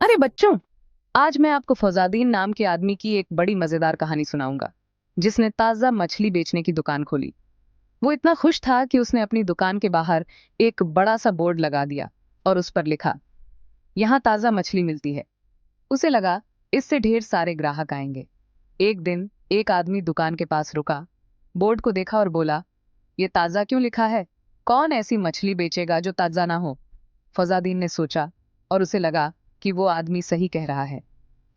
अरे बच्चों, आज मैं आपको फौजादीन नाम के आदमी की एक बड़ी मजेदार कहानी सुनाऊंगा, जिसने ताजा मछली बेचने की दुकान खोली। वो इतना खुश था कि उसने अपनी दुकान के बाहर एक बड़ा सा बोर्ड लगा दिया और उस पर लिखा, यहाँ ताजा मछली मिलती है। उसे लगा, इससे ढेर सारे ग्राहक आएंगे। एक दिन एक आदमी दुकान के पास रुका, बोर्ड को देखा और बोला, ये ताजा क्यों लिखा है? कौन ऐसी मछली बेचेगा जो ताजा ना हो? फौजादीन ने सोचा और उसे लगा कि वो आदमी सही कह रहा है।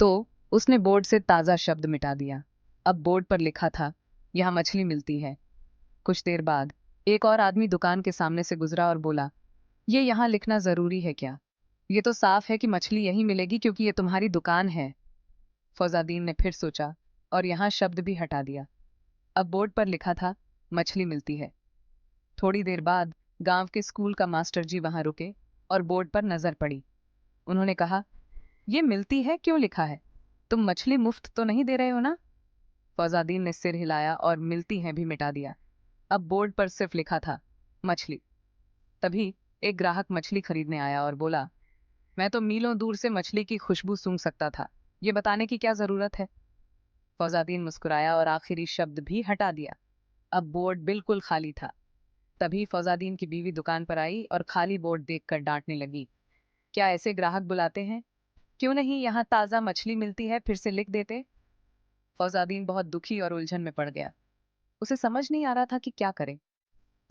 तो उसने बोर्ड से ताजा शब्द मिटा दिया। अब बोर्ड पर लिखा था, यहाँ मछली मिलती है। कुछ देर बाद एक और आदमी दुकान के सामने से गुजरा और बोला, ये यहाँ लिखना जरूरी है क्या? ये तो साफ है कि मछली यहीं मिलेगी क्योंकि ये तुम्हारी दुकान है। फौजादीन ने फिर सोचा और यहाँ शब्द भी हटा दिया। अब बोर्ड पर लिखा था, मछली मिलती है। थोड़ी देर बाद गांव के स्कूल का मास्टर जी वहां रुके और बोर्ड पर नजर पड़ी। उन्होंने कहा, ये मिलती है क्यों लिखा है? तुम मछली मुफ्त तो नहीं दे रहे हो ना? फौजादीन ने सिर हिलाया और मिलती है भी मिटा दिया। अब बोर्ड पर सिर्फ लिखा था, मछली। तभी एक ग्राहक मछली खरीदने आया और बोला, मैं तो मीलों दूर से मछली की खुशबू सूंघ सकता था, ये बताने की क्या जरूरत है? फौजादीन मुस्कुराया और आखिरी शब्द भी हटा दिया। अब बोर्ड बिल्कुल खाली था। तभी फौजादीन की बीवी दुकान पर आई और खाली बोर्ड देखकर डांटने लगी, क्या ऐसे ग्राहक बुलाते हैं? क्यों नहीं यहाँ ताजा मछली मिलती है फिर से लिख देते? फौजादीन बहुत दुखी और उलझन में पड़ गया। उसे समझ नहीं आ रहा था कि क्या करे।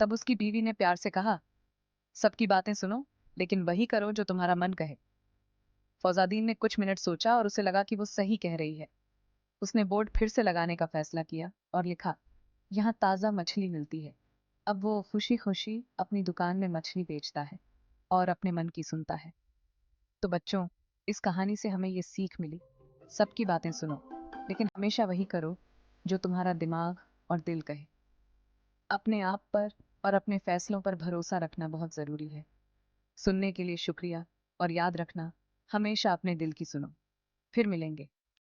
तब उसकी बीवी ने प्यार से कहा, सबकी बातें सुनो, लेकिन वही करो जो तुम्हारा मन कहे। फौजादीन ने कुछ मिनट सोचा और उसे लगा कि वो सही कह रही है। उसने बोर्ड फिर से लगाने का फैसला किया और लिखा, यहाँ ताजा मछली मिलती है। अब वो खुशी खुशी अपनी दुकान में मछली बेचता है और अपने मन की सुनता है। तो बच्चों, इस कहानी से हमें ये सीख मिली, सबकी बातें सुनो, लेकिन हमेशा वही करो जो तुम्हारा दिमाग और दिल कहे। अपने आप पर और अपने फैसलों पर भरोसा रखना बहुत जरूरी है। सुनने के लिए शुक्रिया और याद रखना, हमेशा अपने दिल की सुनो। फिर मिलेंगे।